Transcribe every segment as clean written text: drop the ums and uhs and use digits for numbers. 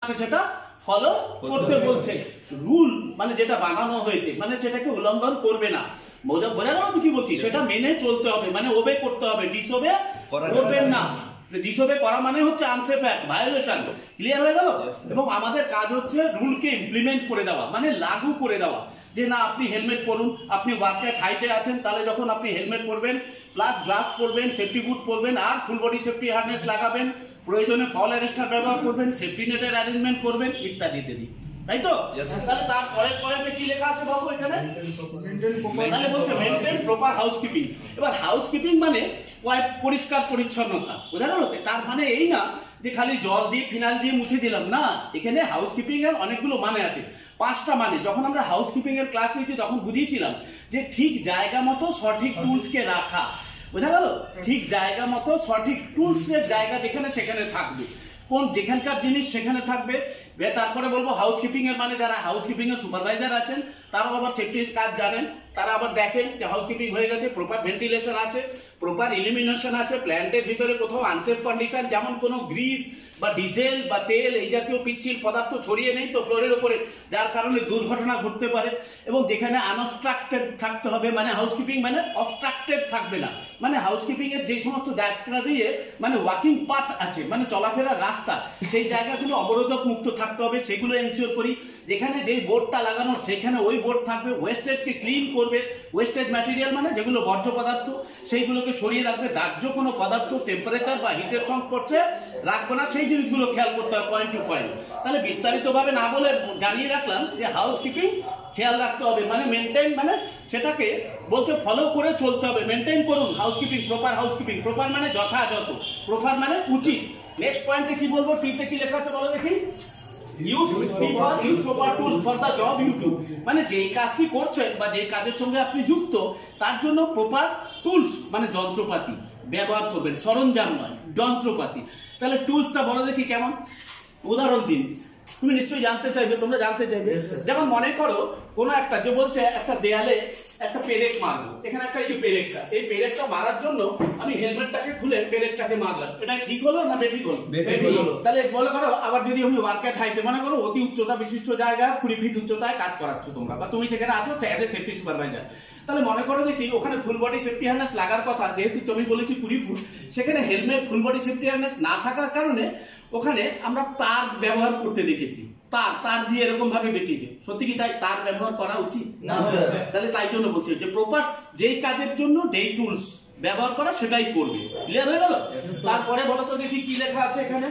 সেটা ফলো করতে বলছে। রুল মানে যেটা বানানো হয়েছে মানে সেটাকে উল্লঙ্ঘন করবে না। বোঝা গেল তো কি বলছি? সেটা মেনে চলতে হবে, মানে ওবে করতে হবে, ডিসওবে করবেন না। ডিসওবে করা মানে হচ্ছে আনসেফ অ্যাক্ট, ভায়োলেশন। ক্লিয়ার হয়ে গেল? এবং আমাদের কাজ হচ্ছে রুলকে ইমপ্লিমেন্ট করে দেওয়া, মানে লাগু করে দেওয়া। যে না, আপনি হেলমেট পরুন, আপনি ওয়ার্কআউট হাইটে আছেন, তাহলে যখন আপনি হেলমেট পরবেন, প্লাস গ্লাভস পরবেন, সেফটি বুট পরবেন, আর ফুল বডি সেফটি হার্নেস লাগাবেন, প্রয়োজনে ফল অ্যারেস্টার ব্যবহার করবেন, সেফটি নেটের অ্যারেঞ্জমেন্ট করবেন, ইত্যাদি ইত্যাদি। তাই তো? তাহলে তার পরের পয়েন্টে কি লেখা আছে বাবু এখানে? তাহলে বলছে মেইনটেইন প্রপার হাউসকিপিং। এবার হাউসকিপিং মানে পরিষ্কার পরিচ্ছন্নতা। বোঝা গেল? তার মানে এই না যে খালি জল দিয়ে ফিনাইল দিয়ে মুছে দিলাম, না। এখানে হাউসকিপিং এর অনেকগুলো মানে আছে, 5টা মানে। যখন আমরা হাউসকিপিং এর ক্লাস নিয়েছি তখন বুঝিয়েছিলাম যে ঠিক জায়গা মতো সঠিক টুলসকে রাখা। বোঝা গেল? ঠিক জায়গা মতো সঠিক টুলসের জায়গা যেখানে সেখানে থাকবে, কোন যেখানকার জিনিস সেখানে থাকবে। তারপরে বলবো হাউসকিপিং এর মানে যারা হাউসকিপিং এর সুপারভাইজার আছেন তারাও আবার সেফটির কাজ জানেন, তারা আবার দেখেন যে হাউসকিপিং হয়ে গেছে, প্রপার ভেন্টিলেশন আছে, প্রপার ইলিমিনেশন আছে, প্ল্যান্টের ভিতরে কোথাও আনসেফ কন্ডিশন যেমন কোনো গ্রিস বা ডিজেল বা তেল এই জাতীয় পিচ্ছিল পদার্থ ছড়িয়ে নেই তো ফ্লোরের উপরে, যার কারণে দুর্ঘটনা ঘটতে পারে। এবং যেখানে আনঅবস্ট্রাক্টেড থাকতে হবে, মানে হাউসকিপিং মানে অবস্ট্রাক্টেড থাকবে না, মানে হাউসকিপিং এর যে সমস্ত জায়গা দিয়ে মানে ওয়াকিং পাথ আছে, মানে চলাফেরার রাস্তা, সেই জায়গাগুলো অবরোধক মুক্ত থাকতে হবে, সেগুলো এনশিওর করি। যেখানে যেই বোর্ডটা লাগানো সেখানে ওই বোর্ড থাকবে। ওয়েস্টেজকে ক্লিন করবে, ওয়েস্টেজ ম্যাটেরিয়াল মানে যেগুলো বর্জ্য পদার্থ সেইগুলোকে সরিয়ে রাখবে। দাহ্য কোনো পদার্থ টেম্পারেচার বা হিটের সংস্পর্শে রাখবো না, সেই জিনিসগুলো খেয়াল করতে হবে পয়েন্ট টু পয়েন্ট। তাহলে বিস্তারিতভাবে না বলে জানিয়ে রাখলাম যে হাউসকিপিং খেয়াল রাখতে হবে, মানে মেনটেন, মানে সেটাকে বলছে ফলো করে চলতে হবে। মেনটেন করুন হাউসকিপিং, প্রপার হাউসকিপিং। প্রপার মানে যথাযথ, প্রপার মানে উচিত। নেক্সট পয়েন্টে কি বলবো? টিতে কি লেখা আছে বলো দেখি? Use proper tools for the job you do. মানে যেই কাজটি করছেন বা যেই কাজের সঙ্গে আপনি যুক্ত তার জন্য প্রপার টুলস মানে যন্ত্রপাতি ব্যবহার করবেন, সরঞ্জাম নয়, যন্ত্রপাতি। তাহলে টুলসটা বলো দেখি কেমন? উদাহরণ দিন, তুমি নিশ্চয়ই জানতে চাইবে, তোমরা জানতে চাইবে। যেমন মনে করো কোনো একটা যে বলছে একটা দেয়ালে একটা পেরেক মারবো, এখানে একটা এই যে পেরেকটা, এই পেরেকটা মারার জন্য আমি হেলমেটটাকে খুলে পেরেকটাকে মারলাম, এটা ঠিক হলো না বেঠিক হলো? বেঠিক হলো। তাহলে বলে করো আবার যদি আমি ওয়ার্কআউট হাইটে, মনে করো অতি উচ্চতা বিশিষ্ট জায়গায় 20 ফিট উচ্চতায় কাজ করাচ্ছ তোমরা, বা তুমি যেখানে আছো অ্যাজ এ সেফটি সুপারভাইজার, তাহলে মনে করো দেখি ওখানে ফুল বডি সেফটি হার্নেস লাগার কথা, যেহেতু তুমি বলেছি 20 ফুট, সেখানে helmet full body safety harness না থাকার কারণে ওখানে আমরা তার ব্যবহার করতে দেখেছি। তার দিয়ে এরকম ভাবে বেঁচেছে, সত্যি কি তাই তার ব্যবহার করা উচিত না? তাহলে তাই জন্য বলছে যে প্রপার যেই কাজের জন্য যেই টুলস ব্যবহার করা সেটাই করবে। ক্লিয়ার হয়ে গেল? তারপরে বলো তো দেখি কি লেখা আছে এখানে?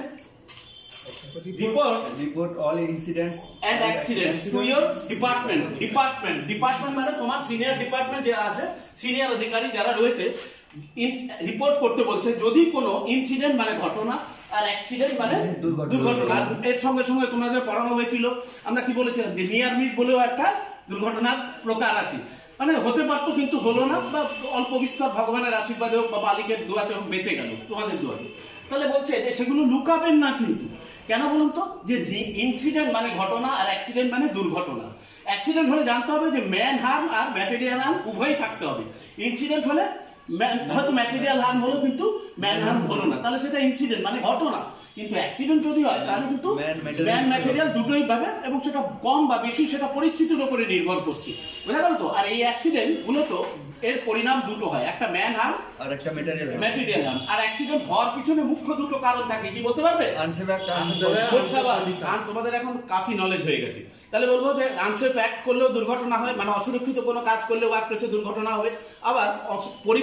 Report all incidents and accidents to your department মানে তোমার সিনিয়র ডিপার্টমেন্ট যারা আছে, সিনিয়র অধিকারী যারা রয়েছে, রিপোর্ট করতে বলছে যদি কোনো ইনসিডেন্ট মানে ঘটনা আর অ্যাক্সিডেন্ট মানে দুর্ঘটনা। এর সঙ্গে সঙ্গে তোমাদের পড়ানো হয়েছিল, আমরা কি বলেছিলাম যে নিয়ার মিস বলেও একটা দুর্ঘটনার প্রকার আছে, মানে হতে পারতো কিন্তু হলো না, বা অল্প বিস্তর ভগবানের আশীর্বাদে হোক বা মালিকের দোয়াতে হোক বেঁচে গেল তোমাদের দোয়াতে। তাহলে বলছে যে সেগুলো লুকাবেন না কিন্তু। কেন বলুন তো? যে ইনসিডেন্ট মানে ঘটনা আর অ্যাক্সিডেন্ট মানে দুর্ঘটনা। অ্যাক্সিডেন্ট হলে জানতে হবে যে ম্যান হার্ম আর ম্যাটেরিয়াল হার্ম উভয়ই থাকতে হবে। ইনসিডেন্ট হলে হয়তো ম্যাটেরিয়াল হার্ম হলো কিন্তু ম্যান হার্ম হলো না, তাহলে সেটা ইনসিডেন্ট মানে ঘটনা। কিন্তু অ্যাক্সিডেন্ট যদি হয় তাহলে কিন্তু ম্যান ম্যাটেরিয়াল দুটোই পাবে, এবং সেটা কম বা বেশি সেটা পরিস্থিতির উপরে নির্ভর করছে। বুঝা গেল তো? আর এই অ্যাক্সিডেন্ট মূলত এর পরিণাম দুটো হয়, একটা ম্যান হার্ম আর একটা ম্যাটেরিয়াল হার্ম। আর অ্যাক্সিডেন্ট হওয়ার পিছনে মুখ্য দুটো কারণ থাকে, কি বলতে পারবে? তোমাদের এখন কাফি নলেজ হয়ে গেছে। তাহলে বলবো যে আনসেফ অ্যাক্ট করলেও দুর্ঘটনা হয়, মানে অসুরক্ষিত কোনো কাজ করলে ওয়ার্ক প্লেসে দুর্ঘটনা হবে। আবার পরিবেশ